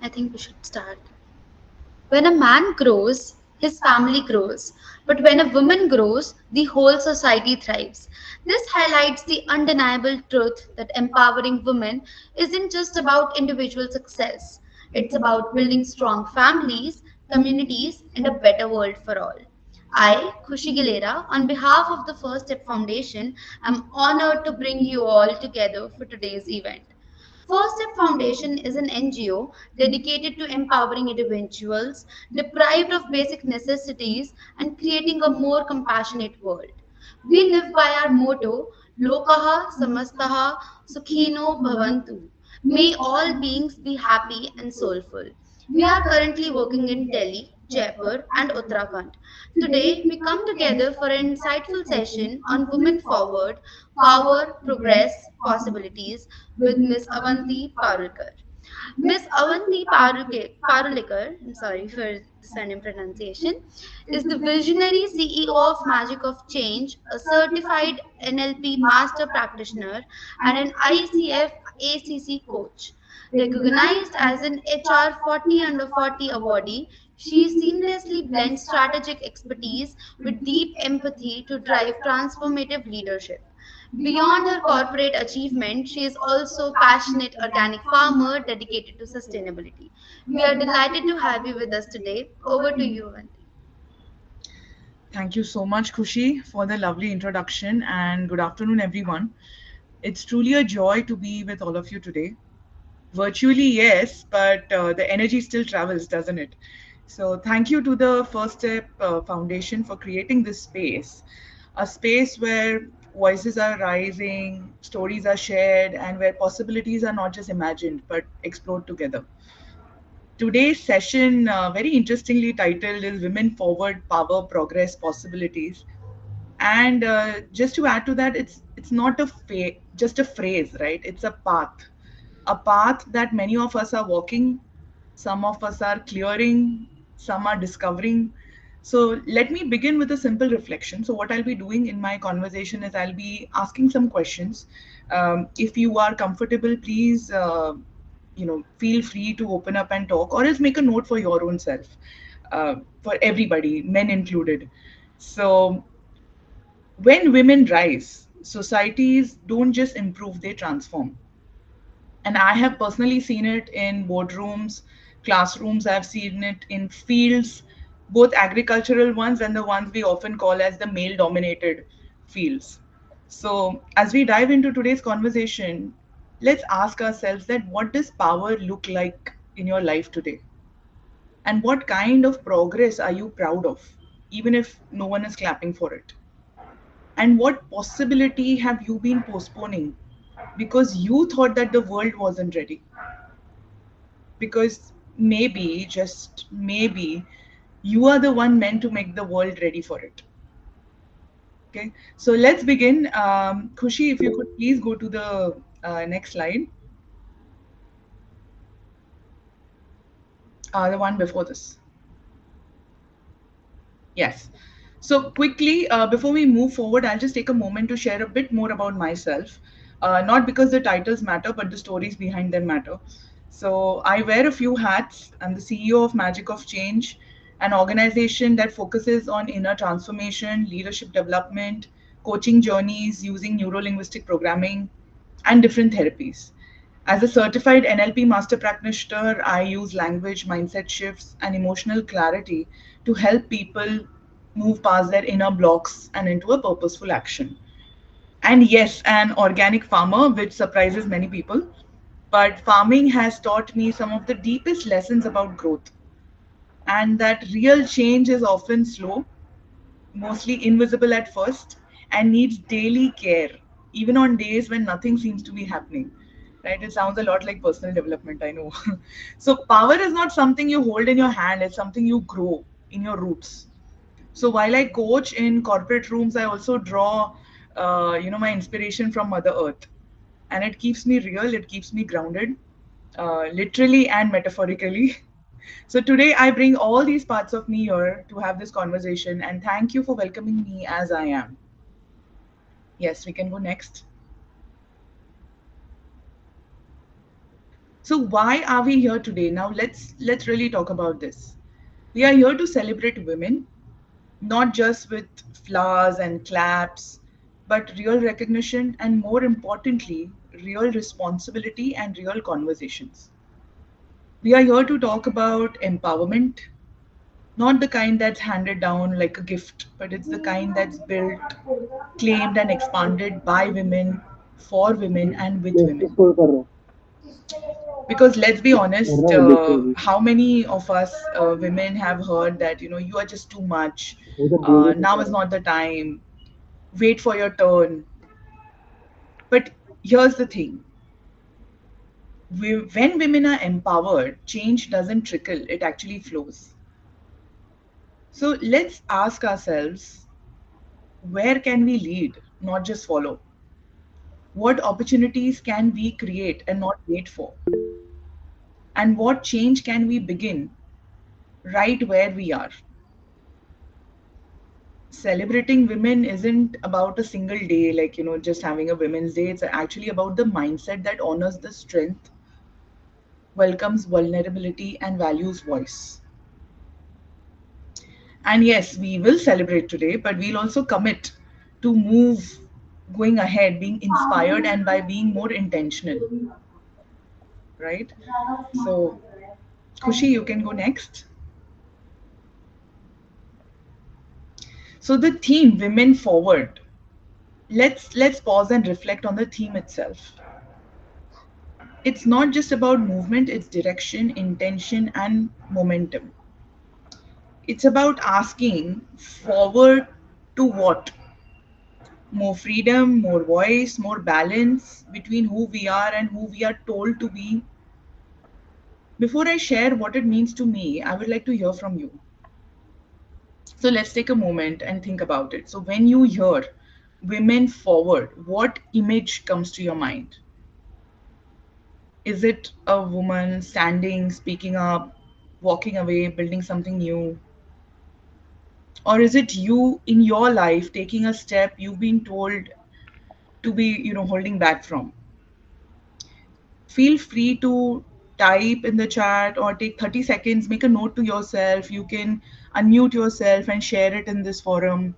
I think we should start. When a man grows, his family grows. But when a woman grows, the whole society thrives. This highlights the undeniable truth that empowering women isn't just about individual success, it's about building strong families, communities, and a better world for all. I, Khushi Gilera, on behalf of the First Step Foundation, am honored to bring you all together for today's event. First Step Foundation is an NGO dedicated to empowering individuals deprived of basic necessities and creating a more compassionate world. We live by our motto, Lokaha Samastaha Sukhino Bhavantu. May all beings be happy and soulful. We are currently working in Delhi, Jaipur, and Uttarakhand. Today, we come together for an insightful session on Women Forward, Power, Progress, Possibilities with Miss Avanti Parulekar. Miss Parulekar, I'm sorry for the surname pronunciation, is the visionary CEO of Magic of Change, a certified NLP Master Practitioner, and an ICF ACC Coach. Recognized as an HR 40 under 40 awardee, she seamlessly blends strategic expertise with deep empathy to drive transformative leadership. Beyond her corporate achievement, she is also a passionate organic farmer dedicated to sustainability. We are delighted to have you with us today. Over to you, Avanti. Thank you so much, Kushi, for the lovely introduction, and good afternoon, everyone. It's truly a joy to be with all of you today. Virtually, yes, but the energy still travels, doesn't it? So, thank you to the First Step Foundation for creating this space, a space where voices are rising, stories are shared, and where possibilities are not just imagined but explored together. Today's session, very interestingly titled, is Women Forward Power, Progress, Possibilities. And just to add to that, it's not just a phrase, right? It's a path that many of us are walking, some of us are clearing, some are discovering. So let me begin with a simple reflection. So what I'll be doing in my conversation is I'll be asking some questions. If you are comfortable, please feel free to open up and talk, or else make a note for your own self, for everybody, men included. So when women rise, societies don't just improve, they transform. And I have personally seen it in boardrooms, classrooms, I've seen it in fields, both agricultural ones and the ones we often call as the male dominated fields. So, as we dive into today's conversation, let's ask ourselves that what does power look like in your life today? And what kind of progress are you proud of, even if no one is clapping for it? And what possibility have you been postponing because you thought that the world wasn't ready? Because maybe, just maybe, you are the one meant to make the world ready for it. Okay, so let's begin. Khushi, if you could please go to the next slide, the one before this. Yes. So quickly, before we move forward, I'll just take a moment to share a bit more about myself. Not because the titles matter, but the stories behind them matter. So I wear a few hats. I'm the CEO of Magic of Change, an organization that focuses on inner transformation, leadership development, coaching journeys using neuro linguistic programming, and different therapies. As a certified NLP Master Practitioner, I use language, mindset shifts, and emotional clarity to help people move past their inner blocks and into a purposeful action. And yes, an organic farmer, which surprises many people. But farming has taught me some of the deepest lessons about growth, and that real change is often slow, mostly invisible at first, and needs daily care, even on days when nothing seems to be happening. Right? It sounds a lot like personal development, I know. So, power is not something you hold in your hand, it's something you grow in your roots. So, while I coach in corporate rooms, I also draw, my inspiration from Mother Earth. And it keeps me real, it keeps me grounded, literally and metaphorically. So today I bring all these parts of me here to have this conversation, and thank you for welcoming me as I am. Yes, we can go next. So why are we here today? Now let's really talk about this. We are here to celebrate women, not just with flowers and claps, but real recognition and, more importantly, real responsibility and real conversations. We are here to talk about empowerment, not the kind that's handed down like a gift, but it's the kind that's built, claimed, and expanded by women, for women, and with women. Because let's be honest, how many of us women have heard that, you are just too much, now is not the time, wait for your turn. But here's the thing, when women are empowered, change doesn't trickle, it actually flows. So let's ask ourselves, where can we lead, not just follow? What opportunities can we create and not wait for? And what change can we begin right where we are? Celebrating women isn't about a single day, like, just having a women's day. It's actually about the mindset that honors the strength, welcomes vulnerability, and values voice. And yes, we will celebrate today, but we'll also commit to move going ahead, being inspired, and by being more intentional, right? So, Kushi, you can go next. So the theme, women forward. Let's pause and reflect on the theme itself. It's not just about movement, it's direction, intention, and momentum. It's about asking forward to what? More freedom, more voice, more balance between who we are and who we are told to be. Before I share what it means to me, I would like to hear from you. So let's take a moment and think about it. So when you hear women forward, what image comes to your mind? Is it a woman standing, speaking up, walking away, building something new? Or is it you in your life taking a step you've been told to be, holding back from? Feel free to type in the chat or take 30 seconds, make a note to yourself. You can unmute yourself and share it in this forum.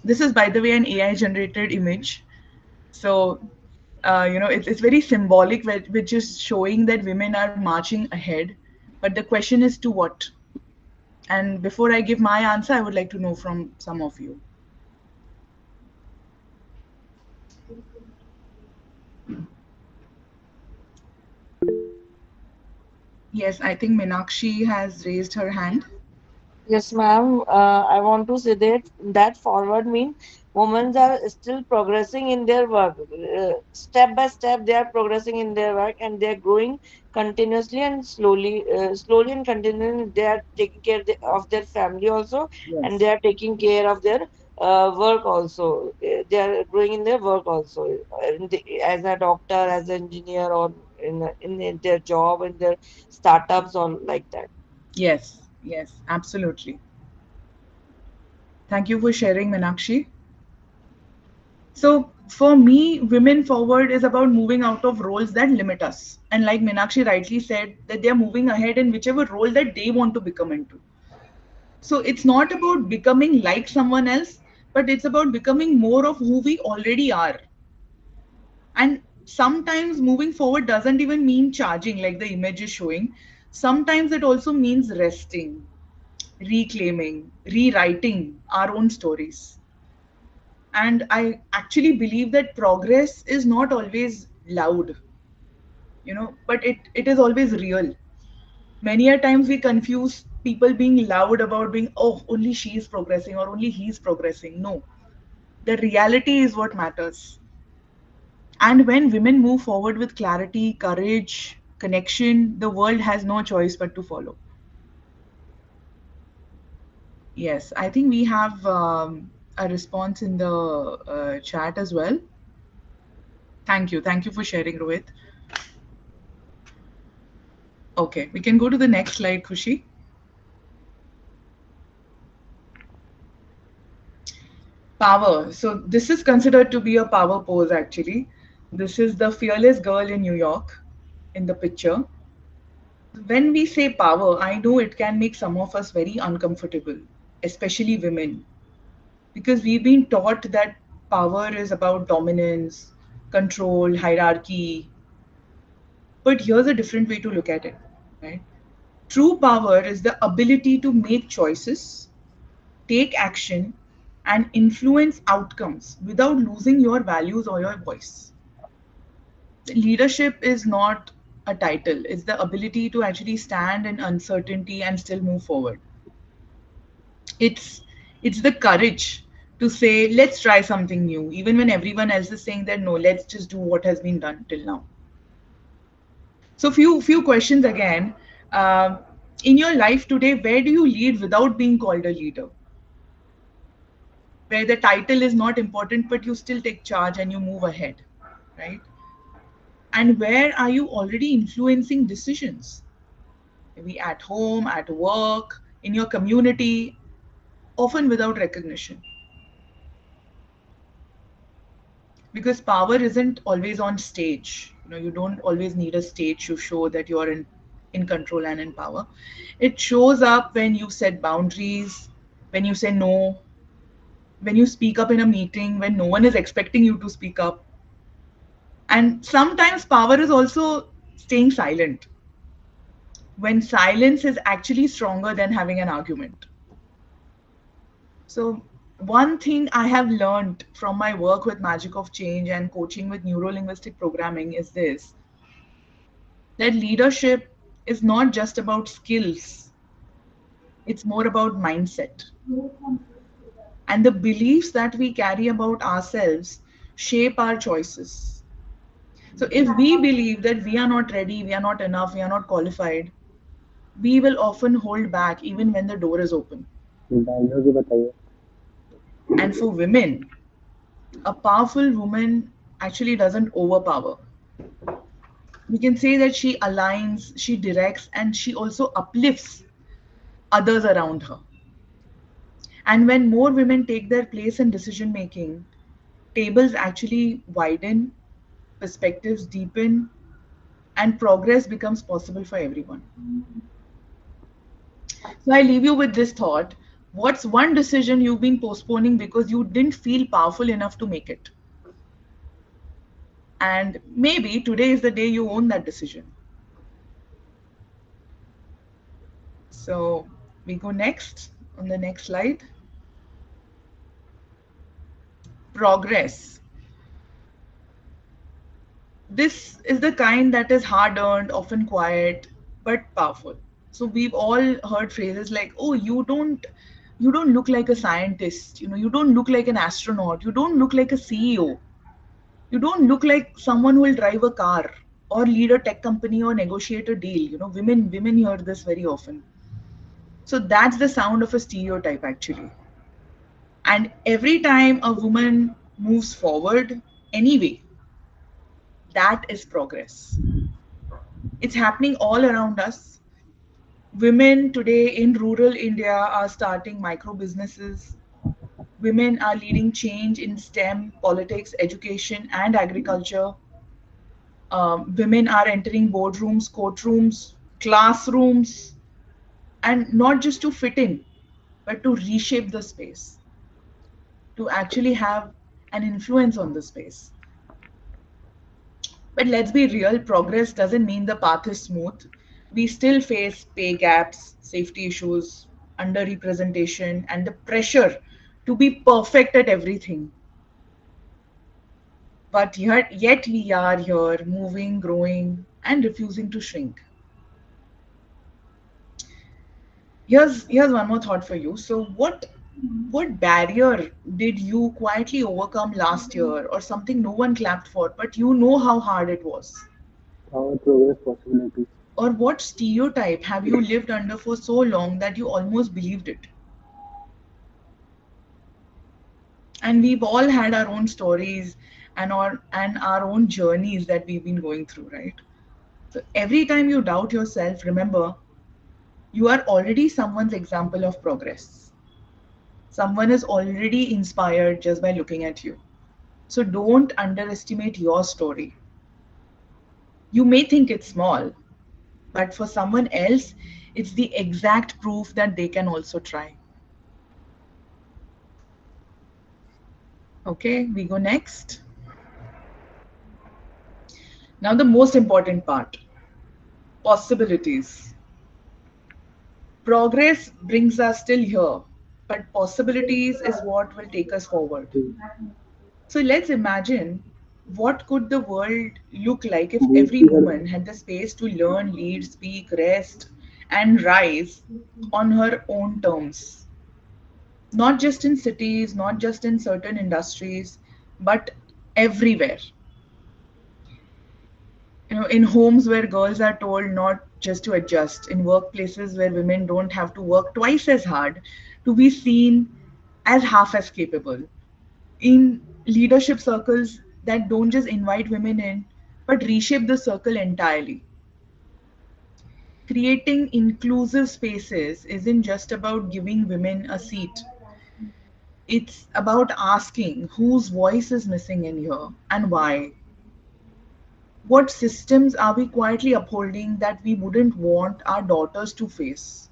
This is, by the way, an AI generated image. So, it's very symbolic, which is showing that women are marching ahead. But the question is to what? And before I give my answer, I would like to know from some of you. Yes, I think Minakshi has raised her hand. Yes, ma'am. I want to say that forward mean women are still progressing in their work. Step by step, they are progressing in their work and they are growing continuously and slowly and continually. They are taking care of their family also, and Yes. they are taking care of their work also. They are growing in their work also, as a doctor, as an engineer, or in their job, in their startups, or like that. Yes, yes, absolutely. Thank you for sharing, Minakshi. So, for me, Women Forward is about moving out of roles that limit us. And like Minakshi rightly said, that they're moving ahead in whichever role that they want to become into. So, it's not about becoming like someone else, but it's about becoming more of who we already are. And sometimes moving forward doesn't even mean charging, like the image is showing. Sometimes it also means resting, reclaiming, rewriting our own stories. And I actually believe that progress is not always loud, but it is always real. Many a times we confuse people being loud about being, oh, only she is progressing or only he's progressing. No, the reality is what matters. And when women move forward with clarity, courage, connection, the world has no choice but to follow. Yes, I think we have a response in the chat as well. Thank you. Thank you for sharing, Rohit. Okay, we can go to the next slide, Khushi. Power. So this is considered to be a power pose actually. This is the fearless girl in New York in the picture. When we say power, I know it can make some of us very uncomfortable, especially women, because we've been taught that power is about dominance, control, hierarchy. But here's a different way to look at it, right? True power is the ability to make choices, take action, and influence outcomes without losing your values or your voice. Leadership is not a title, it's the ability to actually stand in uncertainty and still move forward. It's the courage to say, let's try something new, even when everyone else is saying that no, let's just do what has been done till now. So few questions again. Um in your life today, where do you lead without being called a leader? Where the title is not important, but you still take charge and you move ahead, right? And where are you already influencing decisions? Maybe at home, at work, in your community, often without recognition. Because power isn't always on stage. You don't always need a stage to show that you're in control and in power. It shows up when you set boundaries, when you say no, when you speak up in a meeting, when no one is expecting you to speak up. And sometimes power is also staying silent, when silence is actually stronger than having an argument. So, one thing I have learned from my work with Magic of Change and coaching with neuro linguistic programming is this, that leadership is not just about skills, it's more about mindset. And the beliefs that we carry about ourselves shape our choices. So, if we believe that we are not ready, we are not enough, we are not qualified, we will often hold back even when the door is open. Dialogue ही बताइए. And for women, a powerful woman actually doesn't overpower. We can say that she aligns, she directs, and she also uplifts others around her. And when more women take their place in decision making, tables actually widen, perspectives deepen, and progress becomes possible for everyone. So I leave you with this thought. What's one decision you've been postponing because you didn't feel powerful enough to make it? And maybe today is the day you own that decision. So we go next on the next slide. Progress. This is the kind that is hard earned, often quiet, but powerful. So we've all heard phrases like, "Oh, you don't look like a scientist. You don't look like an astronaut. You don't look like a CEO. You don't look like someone who will drive a car or lead a tech company or negotiate a deal." Women hear this very often. So that's the sound of a stereotype actually. And every time a woman moves forward, anyway, that is progress. It's happening all around us. Women today in rural India are starting micro businesses. Women are leading change in STEM, politics, education, and agriculture. Women are entering boardrooms, courtrooms, classrooms, and not just to fit in, but to reshape the space, to actually have an influence on the space. But let's be real, progress doesn't mean the path is smooth. We still face pay gaps, safety issues, underrepresentation, and the pressure to be perfect at everything. But yet we are here, moving, growing, and refusing to shrink. Here's one more thought for you. So what barrier did you quietly overcome last year, or something no one clapped for, but you know how hard it was? Power, progress, possibilities. Or what stereotype have you lived under for so long that you almost believed it? And we've all had our own stories and our own journeys that we've been going through, right? So every time you doubt yourself, remember, you are already someone's example of progress. Someone is already inspired just by looking at you. So don't underestimate your story. You may think it's small, but for someone else, it's the exact proof that they can also try. Okay, we go next. Now, the most important part, possibilities. Progress brings us still here, but possibilities is what will take us forward. So let's imagine, what could the world look like if बीस every की कर woman had the space to learn, lead, speak, rest, and rise on her own terms? Not just in cities, not just in certain industries, but everywhere. In homes where girls are told not just to adjust, in workplaces where women don't have to work twice as hard to be seen as half as capable, in leadership circles that don't just invite women in but reshape the circle entirely. Creating inclusive spaces isn't just about giving women a seat. It's about asking whose voice is missing in here and why. What systems are we quietly upholding that we wouldn't want our daughters to face?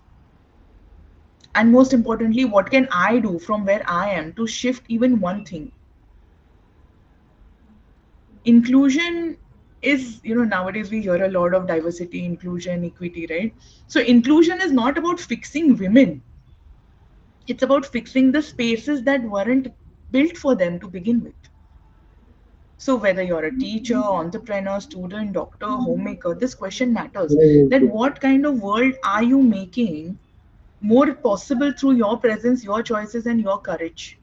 And most importantly, what can I do from where I am to shift even one thing? Inclusion is, nowadays we hear a lot of diversity, inclusion, equity, right? So, inclusion is not about fixing women, it's about fixing the spaces that weren't built for them to begin with. So, whether you're a teacher, entrepreneur, student, doctor, homemaker, this question matters. मैंने use That किया what kind of world are you making more possible through your presence, your choices, and your courage?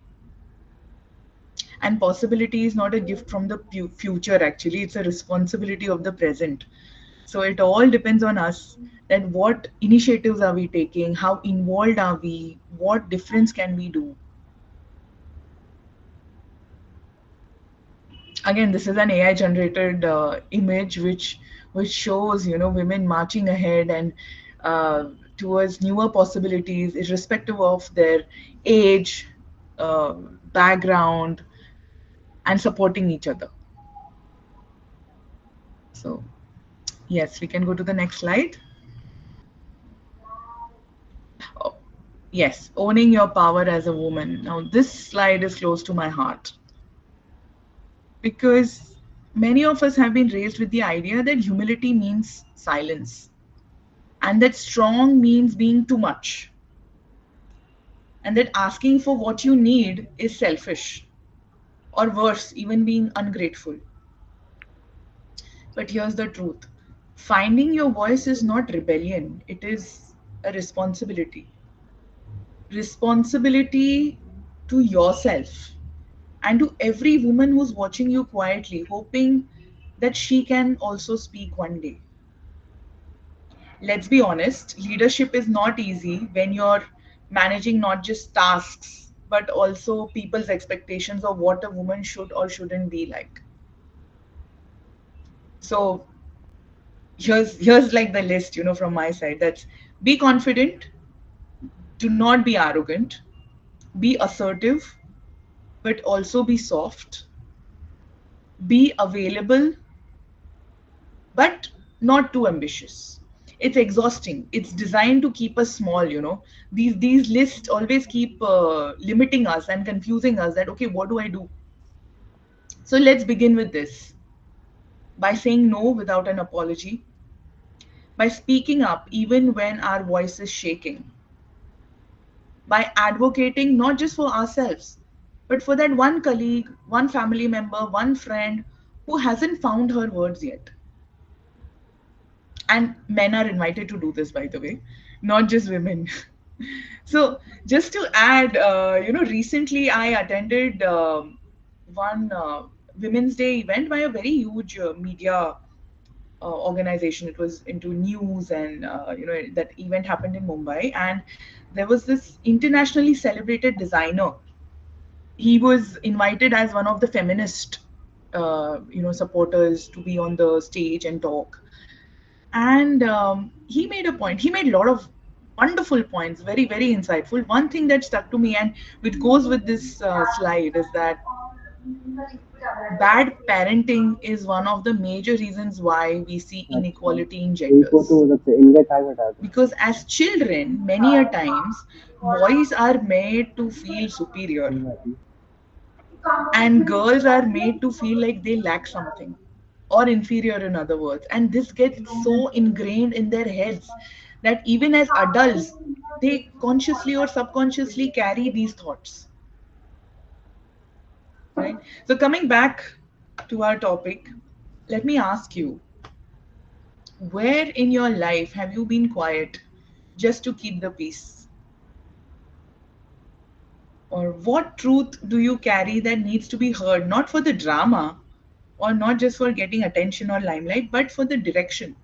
And possibility is not a gift from the future, actually, it's a responsibility of the present. So, it all depends on us, that what initiatives are we taking, how involved are we, what difference can we do. Again, this is an AI generated image which shows, women marching ahead and uh, towards newer possibilities irrespective of their age, uh, background, and supporting each other. So yes, we can go to the next slide. Oh, yes, owning your power as a woman. Now this slide is close to my heart because many of us have been raised with the idea that humility means silence and that strong means being too much, and that asking for what you need is selfish, or worse, even being ungrateful. But here's the truth, finding your voice is not rebellion, it is a responsibility. Responsibility to yourself and to every woman who's watching you quietly, hoping that she can also speak one day. Let's be honest, leadership is not easy when you're managing not just tasks, but also people's expectations of what a woman should or shouldn't be like. So here's like the list, from my side. That's: be confident, do not be arrogant, be assertive, but also be soft, be available, but not too ambitious. It's exhausting. It's designed to keep us small. These lists always keep limiting us and confusing us, that okay, what do I do? So let's begin with this, by saying no without an apology, by speaking up even when our voice is shaking, by advocating not just for ourselves, but for that one colleague, one family member, one friend who hasn't found her words yet. And men are invited to do this, by the way, not just women. So just to add, recently I attended one women's day event by a very huge media organization. It was into news, and that event happened in Mumbai, and there was this internationally celebrated designer. He was invited as one of the feminist supporters to be on the stage and talk. And he made a point. He made a lot of wonderful points, very insightful. One thing that stuck to me, and which goes with this slide, is that Bad parenting is one of the major reasons why we see अच्छा, inequality in यही photo genders. मतलब इनका क्या घटा दो? Because as children, many a times, boys are made to feel superior कोई बात नहीं. and girls are made to feel like they lack something or inferior, in other words. And this gets so ingrained in their heads that even as adults, they consciously or subconsciously carry these thoughts, right? So, coming back to our topic, let me ask you, where in your life have you been quiet just to keep the peace? Or what truth do you carry that needs to be heard, not for the drama or not just for getting attention or limelight, but for the direction?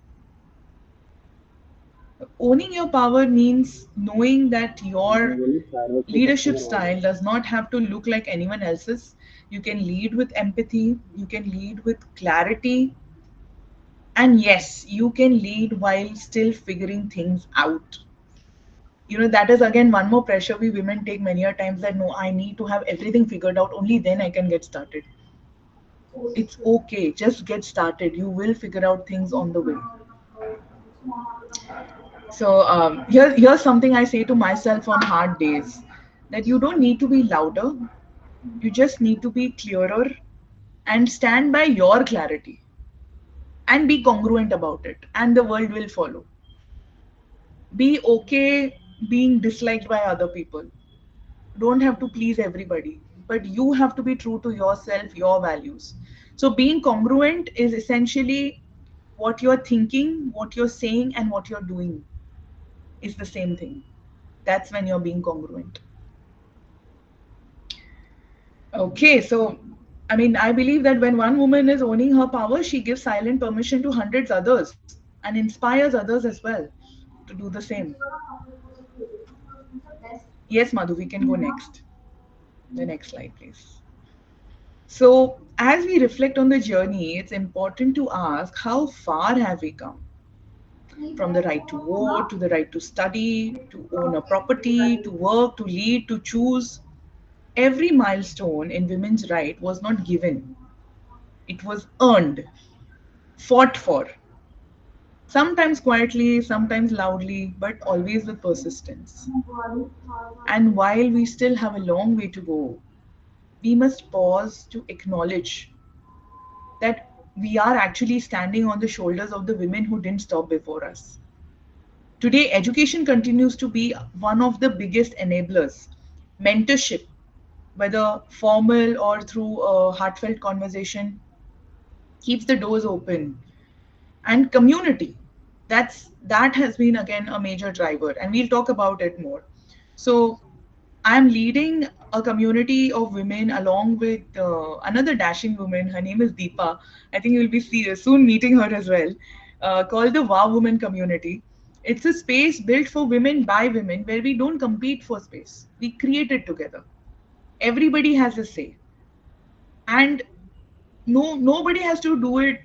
Owning your power means knowing that मैंने your बोली firework के leadership customer हो style गए. does not have to look like anyone else's. You can lead with empathy, you can lead with clarity, and yes, you can lead while still figuring things out. That is again one more pressure we women take many a times, that no, I need to have everything figured out, only then I can get started. It's okay, just get started, you will figure out things on the way. So here's something I say to myself on hard days, that you don't need to be louder, you just need to be clearer and stand by your clarity and be congruent about it, and the world will follow. Be okay being disliked by other people. Don't have to please everybody, but you have to be true to yourself, your values. So being congruent is essentially what you're thinking, what you're saying, and what you're doing is the same thing. That's when you're being congruent. Okay, so I mean, I believe that when one woman is owning her power, she gives silent permission to hundreds others and inspires others as well to do the same. Yes, Madhu, we can go next. The next slide, please. So, as we reflect on the journey, it's important to ask, how far have we come? From the right to vote, to the right to study, to own a property, to work, to lead, to choose. Every milestone in women's right was not given, it was earned, fought for. Sometimes quietly, sometimes loudly, but always with persistence. And while we still have a long way to go, we must pause to acknowledge that we are actually standing on the shoulders of the women who didn't stop before us. Today, education continues to be one of the biggest enablers. Mentorship, whether formal or through a heartfelt conversation, keeps the doors open. And community, that has been again a major driver, and we'll talk about it more. So I'm leading a community of women along with another dashing woman. Her name is Deepa. I think you'll be soon meeting her as well. Called the Wow Woman Community. It's a space built for women by women, where we don't compete for space. We create it together. Everybody has a say, and nobody has to do it.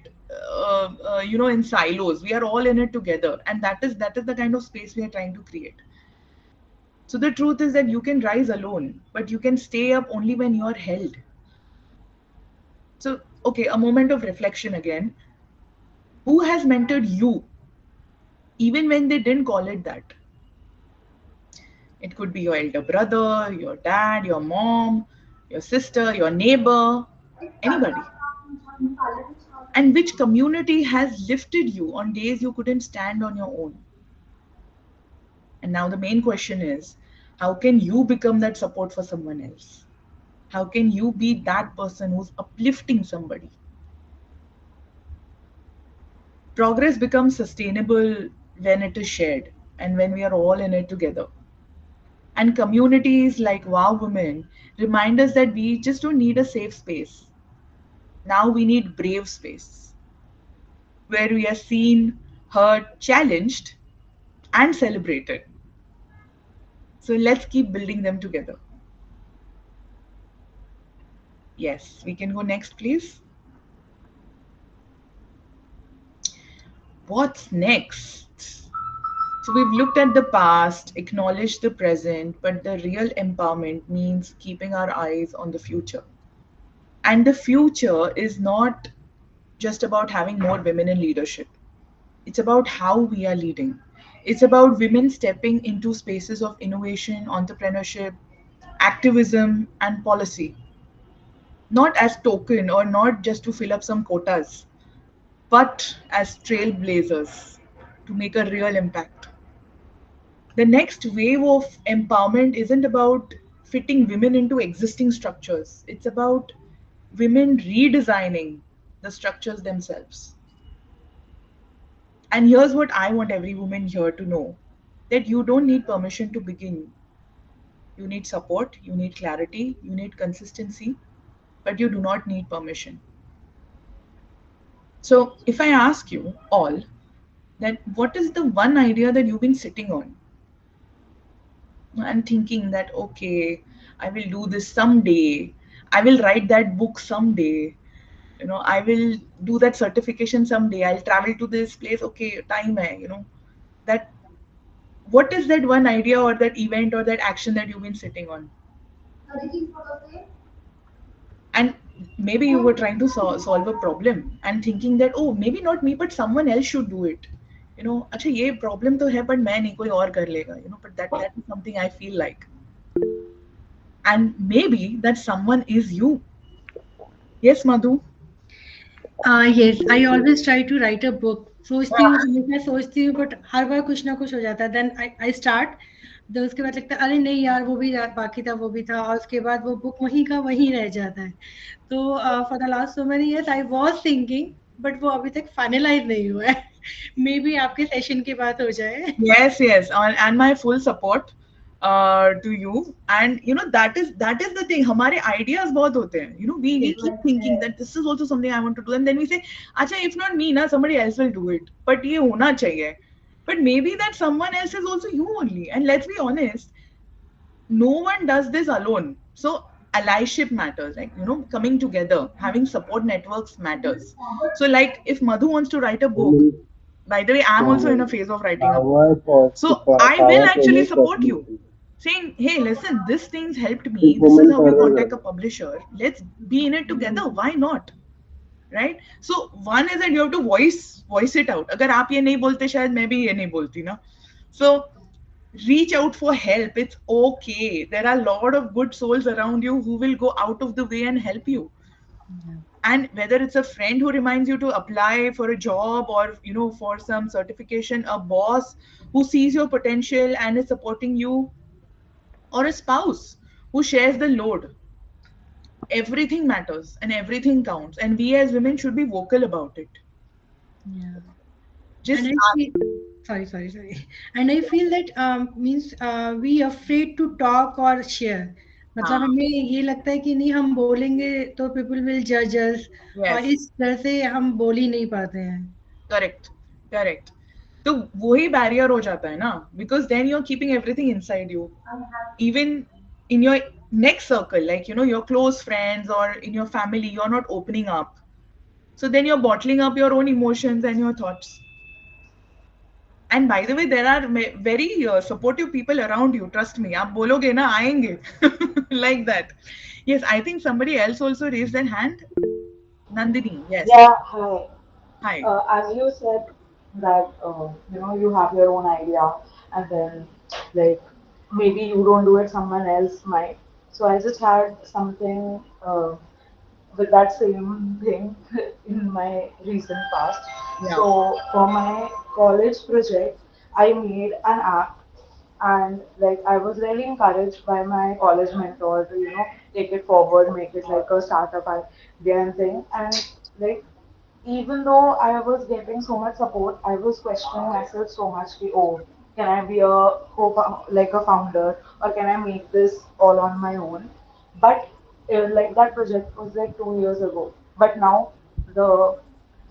In silos. We are all in it together, and that is the kind of space we are trying to create. So the truth is that you can rise alone, but you can stay up only when you're held. So, okay, a moment of reflection again. Who has mentored you, even when they didn't call it that? It could be your elder brother, your dad, your mom, your sister, your neighbor, anybody. And which community has lifted you on days you couldn't stand on your own? And now the main question is, how can you become that support for someone else? How can you be that person who's uplifting somebody? Progress becomes sustainable when it is shared and when we are all in it together. And communities like Wow Women remind us that we just don't need a safe space. Now we need brave space where we are seen, heard, challenged, and celebrated. So let's keep building them together. Yes, we can go next, please. What's next? So we've looked at the past, acknowledged the present, but the real empowerment means keeping our eyes on the future. And the future is not just about having more women in leadership. It's about how we are leading. It's about women stepping into spaces of innovation, entrepreneurship, activism, and policy, not as token or not just to fill up some quotas, but as trailblazers to make a real impact. The next wave of empowerment isn't about fitting women into existing structures, it's about women redesigning the structures themselves. And here's what I want every woman here to know, that you don't need permission to begin. You need support, you need clarity, you need consistency, but you do not need permission. So, if I ask you all that what is the one idea that you've been sitting on and thinking that, okay, I will do this someday, I will write that book someday, I will do that certification someday, I'll travel to this place, okay, time hai, that what is that one idea or that event or that action that you've been sitting on? And maybe you were trying to solve a problem and thinking that, oh, maybe not me but someone else should do it. अच्छा ये problem तो है but मैं नहीं कोई और कर लेगा, but that is something I feel like. And maybe that someone is you. Yes, Madhu. Yes, I always try to write a book. सोचती हूँ हमेशा सोचती हूँ बट हर बार कुछ ना कुछ हो जाता है देन आई स्टार्ट तो उसके बाद लगता है अरे नहीं यार वो भी बाकी था वो भी था और उसके बाद वो बुक वहीं का वहीं रह जाता है तो for the last so many years I was thinking but वो अभी तक फाइनलाइज नहीं हुआ है मे बी आपके सेशन की बात हो जाए Yes, and my full support to you. And that is the thing. हमारे ideas बहुत होते हैं. We keep thinking that this is also something I want to do, and then we say, अच्छा, if not me, ना somebody else will do it. But ये होना चाहिए. But maybe that someone else is also you only. And let's be honest, no one does this alone. So allyship matters, like coming together, having support networks matters. So like if Madhu wants to write a book, women by the way, I'm also in uh, a phase of writing a book. power for So I will power actually project support you, opportunity. saying, hey, listen, this thing's helped If me. This is women how you survival. contact a publisher. Let's be in it together. Why not? Right? So one is that you have to voice it out. अगर आप ये नहीं बोलते शायद मैं भी ये नहीं बोलती ना. So reach out for help. It's okay. There are a lot of good souls around you who will go out of the way and help you. And whether it's a friend who reminds you to apply for a job or for some certification, a boss who sees your potential and is supporting you, or a spouse who shares the load, everything matters and everything counts, and we as women should be vocal about it. Yeah. And Just I feel sorry. And I feel that means we afraid to talk or share. मतलब हाँ, हमें ये लगता है कि नहीं हम बोलेंगे तो people will judge us और yes, इस तरह से हम बोल ही नहीं पाते हैं. correct, correct. तो वही बैरियर हो जाता है ना, because then you're keeping everything inside you, even in your next circle, like your close friends or in your family, you're not opening up. So then you're bottling up your own emotions and your thoughts. And by the way, there are very supportive people around you. Trust me. आप बोलोगे ना आएंगे. Like that. Yes, I think somebody else also raised their hand. Nandini. Yes. Yeah, hi. Hi. As you said that you have your own idea, and then like maybe you don't do it, someone else might. So I just had something with that same thing in my recent past. Yeah. So for my college project, I made an app, and like I was really encouraged by my college mentor to take it forward, make it like a startup idea and thing, and like even though I was getting so much support, I was questioning myself so much. Ki, oh, can I be a like a founder, or can I make this all on my own? But like that project was like 2 years ago. But now the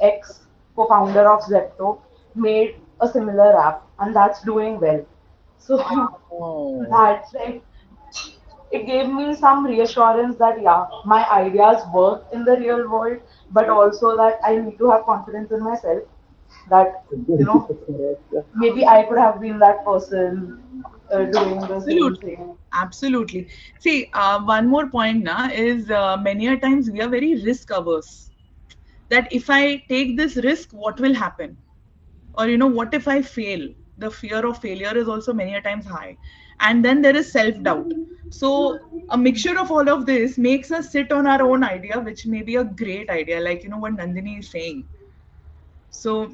ex co-founder of Zepto made a similar app, and that's doing well. So Oh. that's like it gave me some reassurance that yeah, my ideas work in the real world, but also that I need to have confidence in myself. that, you know, Correct. maybe I could have been that person doing the same Absolutely. thing. Absolutely. See, one more point now is many a times we are very risk averse. That if I take this risk, what will happen? Or, what if I fail? The fear of failure is also many a times high. And then there is self doubt. So, a mixture of all of this makes us sit on our own idea, which may be a great idea, like, what Nandini is saying. So,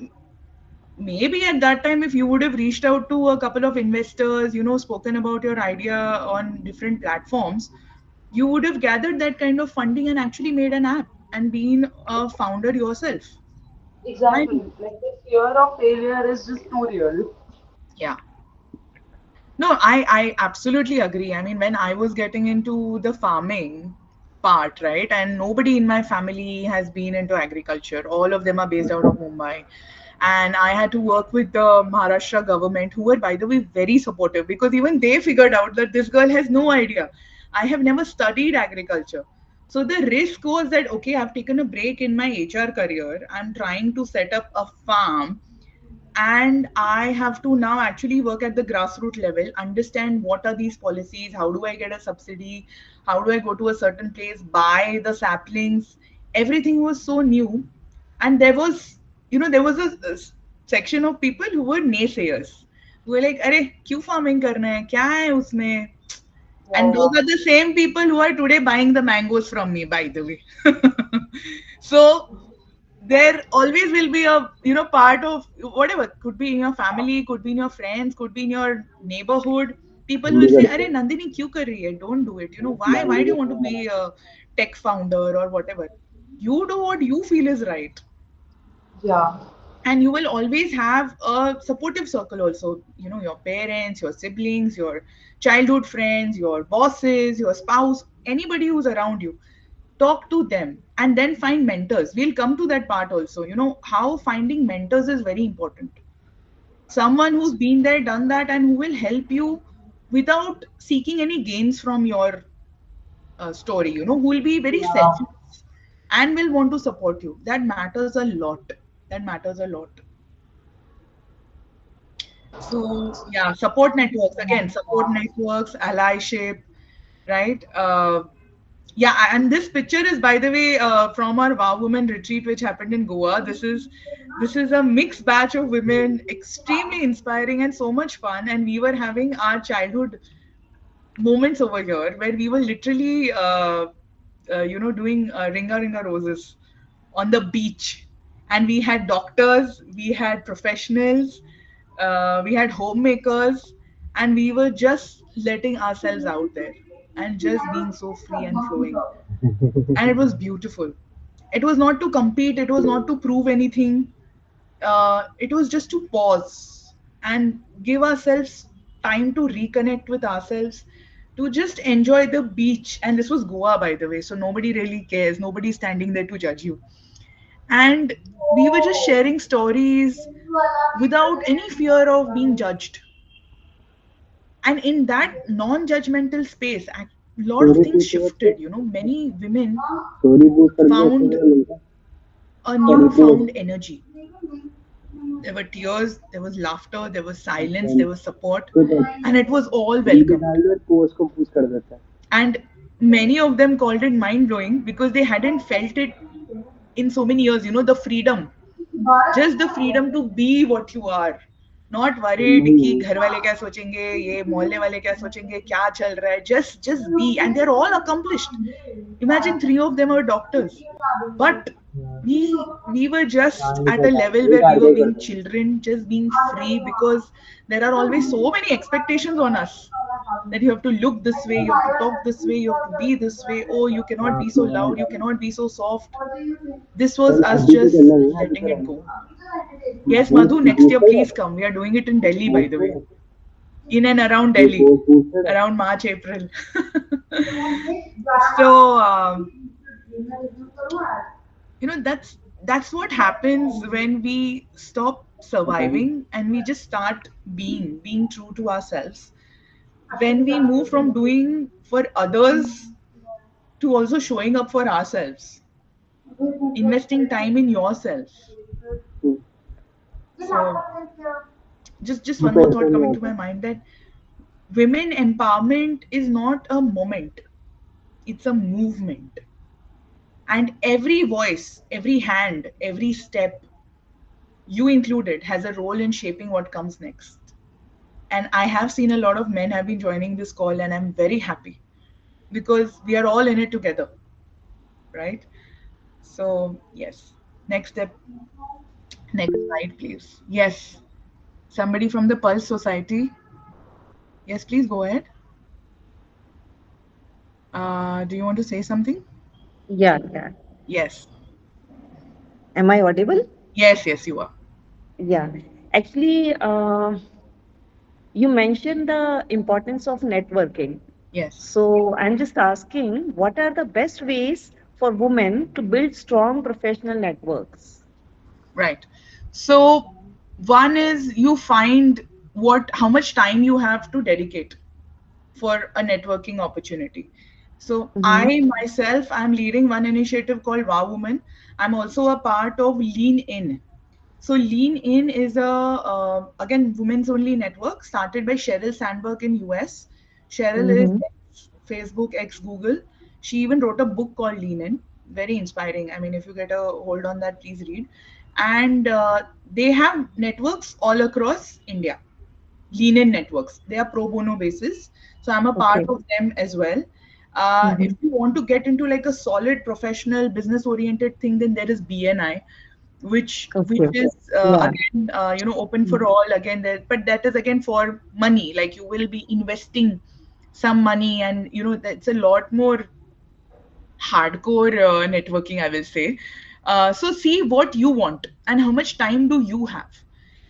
maybe at that time, if you would have reached out to a couple of investors, spoken about your idea on different platforms, you would have gathered that kind of funding and actually made an app and been a founder yourself. Why Exactly. not? Like the fear of failure is just too real. Yeah. No, I absolutely agree. I mean, when I was getting into the farming part, right, and nobody in my family has been into agriculture. All of them are based out of Mumbai. And I had to work with the Maharashtra government, who were, by the way, very supportive because even they figured out that this girl has no idea. I have never studied agriculture. So the risk was that, okay, I've taken a break in my HR career. I'm trying to set up a farm and I have to now actually work at the grassroots level, understand what are these policies, how do I get a subsidy, how do I go to a certain place, buy the saplings. Everything was so new. And there was a section of people who were naysayers, who were like, अरे क्यों farming करना है, क्या है उसमें? And Yeah, those yeah. are the same people who are today buying the mangoes from me, by the way. So there always will be a part of whatever, could be in your family, could be in your friends, could be in your neighborhood, people हम will भी say, करते अरे हैं नंदिनी क्यों कर रही है, don't do it, why mango do के you want to साथ be a tech founder or whatever. You do what you feel is right. Yeah. And you will always have a supportive circle also, your parents, your siblings, your childhood friends, your bosses, your spouse, anybody who's around you. Talk to them and then find mentors. We'll come to that part also. How finding mentors is very important. Someone who's been there, done that, and who will help you without seeking any gains from your story, who will be very Yeah. selfless and will want to support you. That matters a lot. That matters a lot. So, yeah, support networks, again, support networks, allyship, right? Yeah, and this picture is, by the way, from our Wow Women retreat, which happened in Goa. This is a mixed batch of women, extremely inspiring and so much fun. And we were having our childhood moments over here, where we were literally, doing ringa ringa roses on the beach, and we had doctors, we had professionals, we had homemakers, and we were just letting ourselves out there and just being so free and flowing. And it was beautiful. It was not to compete, it was not to prove anything. It was just to pause and give ourselves time to reconnect with ourselves, to just enjoy the beach. And this was Goa, by the way, so nobody really cares, nobody's standing there to judge you. And we were just sharing stories without any fear of being judged. And in that non-judgmental space, a lot of story things पूछते वक्त shifted. Many women story पूछ कर भी ऐसे found मेरा लड़का a पढ़ते हो newfound energy. There were tears, there was laughter, there was silence, there was support, खुद and it was all read welcomed. डाल दो कोर्स को पूछ कर देता है And many of them called it mind blowing because they hadn't felt it in so many years. The freedom, just the freedom to be what you are, not worried कि नहीं घर वाले क्या सोचेंगे, ये मोहल्ले वाले क्या सोचेंगे, क्या चल रहा है. Just be. And they're all accomplished. Imagine three of them are doctors, but we were just काम भी at a करता है level वही where we डाल were के being करता है children, just being free, because there are always so many expectations on us, that you have to look this way, you have to talk this way, you have to be this way. Oh, you cannot हाँ be so अपना वाला loud, you डाल cannot be so soft. This was चल us अभी तो just चलना नहीं है अभी तो letting it रहने go. दो Yes, course Madhu, next year पूछते please रहते come. We are doing it in Delhi, by course the पे way. In and around ये Delhi, कोर्स पूछते रहते around March, April. So, that's what happens when we stop पता नहीं surviving and we just start being true to ourselves. When we move from doing for others to also showing up for ourselves, investing time in yourself. So just one more Depends thought on coming your to my mind, that women empowerment is not a moment, it's a movement. And every voice, every hand, every step, you included, has a role in shaping what comes next. And I have seen a lot of men have been joining this call, and I'm very happy because we are all in it together, right? So, yes. Next step, next slide, please. Yes. Somebody from the Pulse Society. Yes, please go ahead. Do you want to say something? Yeah, yeah. Yes. Am I audible? Yes, yes, you are. Yeah. Actually, you mentioned the importance of networking. Yes. So I'm just asking, what are the best ways for women to build strong professional networks? Right. So, one is you find how much time you have to dedicate for a networking opportunity. So Mm-hmm. I myself, I'm leading one initiative called Wow Woman. I'm also a part of Lean In. So Lean In is a again women's only network started by Sheryl Sandberg in US. Sheryl is Mm-hmm. Facebook ex Google. She even wrote a book called Lean In. Very inspiring. I mean, if you get a hold on that, please read. And they have networks all across India. Lean In networks. They are pro bono basis. So I'm a part Okay. of them as well. If Mm-hmm. you want to get into like a solid professional business oriented thing, then there is BNI, which Okay. is Yeah. again open for all. Again, there, but that is again for money. Like you will be investing some money, and that's a lot more hardcore networking, I will say. So see what you want and how much time do you have.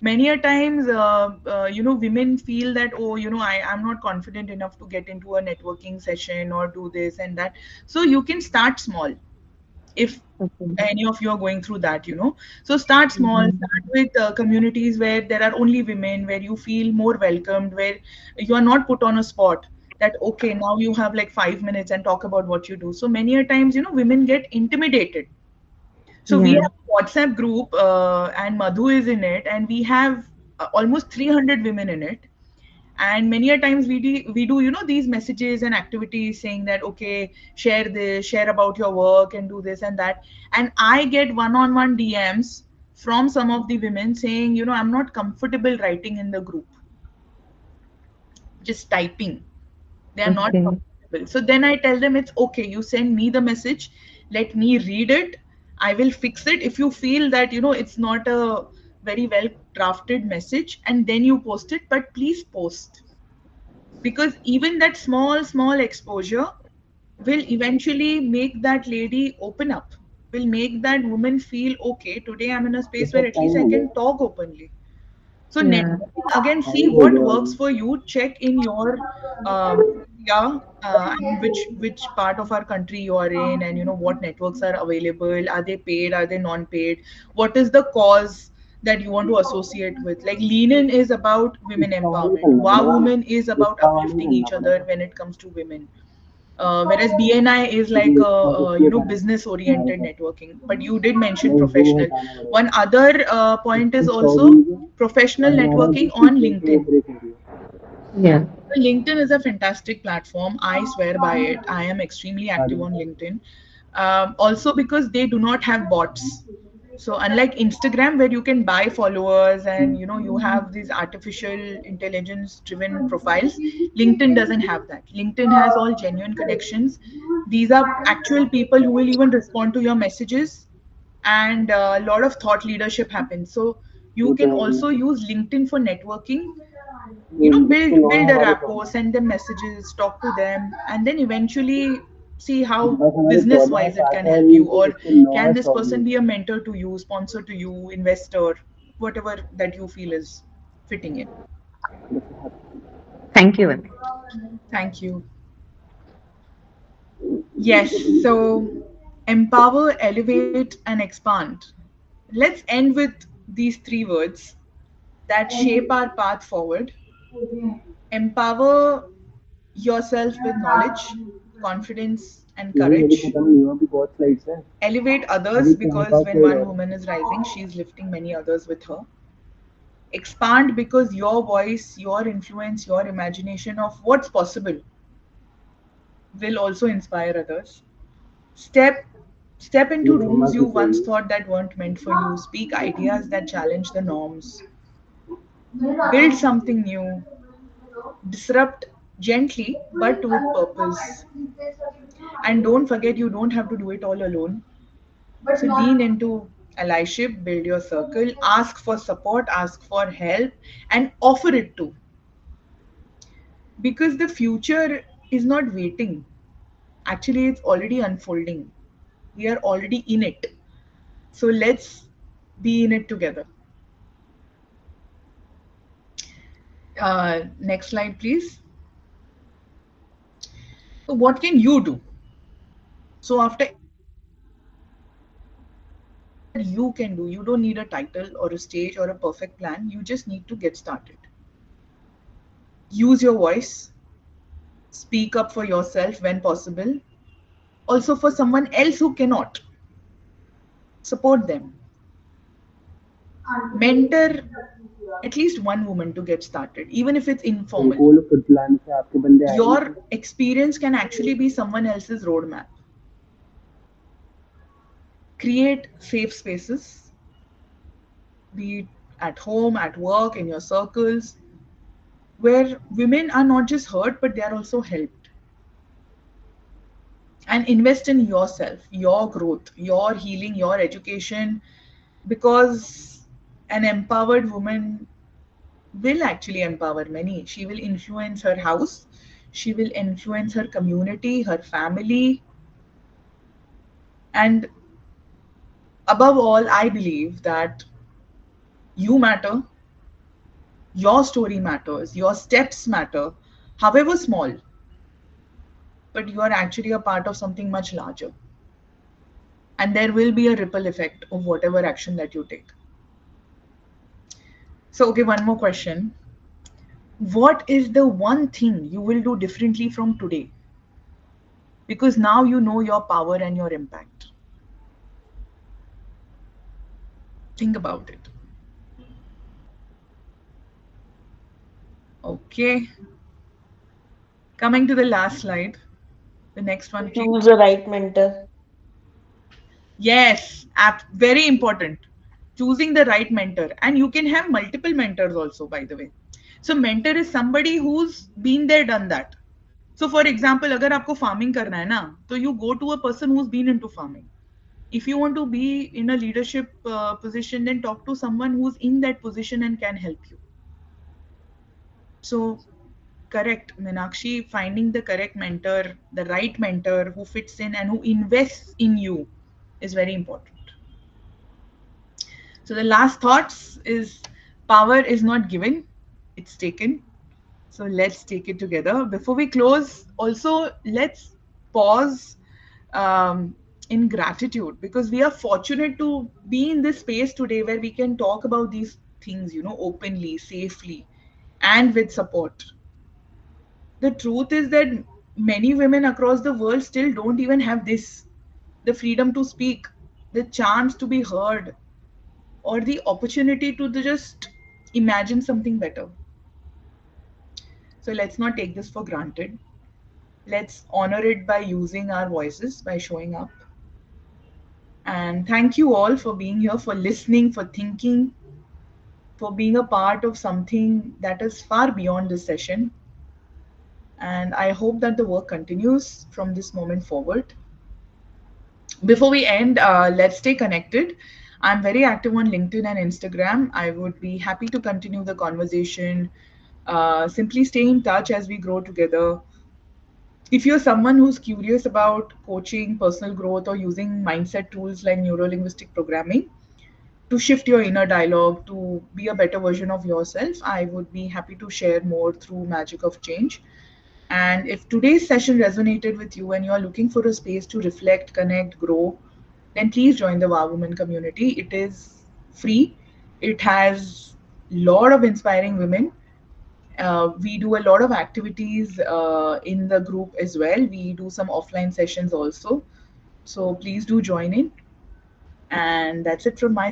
Many a times, women feel that, oh, I'm not confident enough to get into a networking session or do this and that. So you can start small if Okay. any of you are going through that. So start small, Mm-hmm. start with communities where there are only women, where you feel more welcomed, where you are not put on a spot that okay, now you have like 5 minutes and talk about what you do. So many a times, women get intimidated. So we Yeah. have a WhatsApp group, and Madhu is in it, and we have almost 300 women in it. And many a times we do these messages and activities saying that okay, share this, share about your work, and do this and that. And I get one-on-one DMs from some of the women saying, I'm not comfortable writing in the group, just typing. They are not Okay. comfortable. So then I tell them it's okay, you send me the message, let me read it, I will fix it. If you feel that it's not a very well drafted message, and then you post it, but please post, because even that small exposure will eventually make that lady open up, will make that woman feel okay, today I'm in a space जैसा where at least time I हो can गया talk openly. So Yeah. networking, again, see time हो what गया works for you. Check in your area, and which part of our country you are in, and what networks are available. Are they paid? Are they non-paid? What is the cause that you want to associate with? Like Lean In is about women इसका वाला empowerment. निकलना Wow पड़ेगा ना, Woman is about इसका वाला uplifting निकलना each other पड़ेगा, when it comes to women. Whereas BNI is like क्योंकि इसका तो क्लियर है business हमारे oriented pass, networking. But you did mention हमें इसको नहीं professional. हटाना पड़ेगा। One other point is इसको also स्टोरीज professional और हमारा networking दूसरी on थिंकिंग LinkedIn. ब्रेक हो रही है। Yeah. LinkedIn is a fantastic platform. I swear by it. I am extremely हाँ active ji, on LinkedIn. Also because they do not have bots. So unlike Instagram, where you can buy followers and you have these artificial intelligence driven profiles, LinkedIn doesn't have that. LinkedIn has all genuine connections. These are actual people who will even respond to your messages, and a lot of thought leadership happens. So you वो तो can है ही। also use LinkedIn for networking. इसके अलावा Build a हमारे rapport, pass send them messages, talk to them, and then eventually see how बस हमारे business पौधा wise it can काटा है help you, नहीं तो or इसके अलावा can this person stories. be a mentor to you, sponsor to you, investor, whatever that you feel is fitting in. Thank you. Avanti. Thank you. Yes, so empower, elevate, and expand. Let's end with these three words that shape our path forward. Empower yourself with knowledge, confidence, and नहीं मेरी courage. खत्म नहीं हुआ, अभी बहुत slides हैं, Elevate अभी others, चार because पांच when स्लाइड one और woman is rising, she is lifting many others with her. Expand, because your voice, your influence, your imagination of what's possible will also inspire others. Step step ये into mamma rooms you की once चाहिए. thought that weren't meant for you. Speak ideas that challenge the norms. Build something new. Disrupt gently but with purpose. And don't forget, you don't have to do it all alone. So lean into allyship, build your circle, ask for support, ask for help, and offer it too. Because the future is not waiting. Actually, it's already unfolding. We are already in it. So let's be in it together. Next slide, please. So, what can you do? So, after everything that we have discussed, what is it that you can do? You don't need a title or a stage or a perfect plan. You just need to get started. Use your voice, speak up for yourself when possible. Also, for someone else who cannot, support them. Mentor at least one woman to get started, even if it's informal. संकुल food plan से आपके बंदे आए नहीं थे. Your experience can actually be someone else's roadmap. Create safe spaces, be it at home, at work, in your circles, where women are not just heard, but they are also helped. And invest in yourself, your growth, your healing, your education, because an empowered woman will actually empower many. She will influence her house, she will influence her community, her family, and above all, I believe that you matter, your story matters, your steps matter, however small, but you are actually a part of something much larger. And there will be a ripple effect of whatever action that you take. So, okay, one more question. What is the one thing you will do differently from today? Because now you know your power and your impact. Think about it. Okay, coming to the last slide. The next one, please. Choose the right mentor. Yes, very important. Choosing the right mentor. And you can have multiple mentors also, by the way. So, mentor is somebody who's been there, done that. So, for example, अगर आपको farming करना है ना, तो you go to a person who's been into farming. If you want to be in a leadership position, then talk to someone who's in that position and can help you. So, correct, Meenakshi, finding the correct mentor, the right mentor who fits in and who invests in you is very important. So the last thoughts is power is not given, it's taken. So let's take it together. Before we close, also let's pause in gratitude, because we are fortunate to be in this space today where we can talk about these things, openly, safely, and with support. The truth is that many women across the world still don't even have this, the freedom to speak, the chance to be heard, or the opportunity to just imagine something better. So let's not take this for granted. Let's honor it by using our voices, by showing up. And thank you all for being here, for listening, for thinking, for being a part of something that is far beyond this session. And I hope that the work continues from this moment forward. Before we end, let's stay connected. I'm very active on LinkedIn and Instagram. I would be happy to continue the conversation. Simply stay in touch as we grow together. If you're someone who's curious about coaching, personal growth, or using mindset tools like neuro-linguistic programming to shift your inner dialogue, to be a better version of yourself, I would be happy to share more through Magic of Change. And if today's session resonated with you and you're looking for a space to reflect, connect, grow, then please join the Wow Woman community. It is free. It has a lot of inspiring women. We do a lot of activities in the group as well. We do some offline sessions also. So please do join in. And that's it from my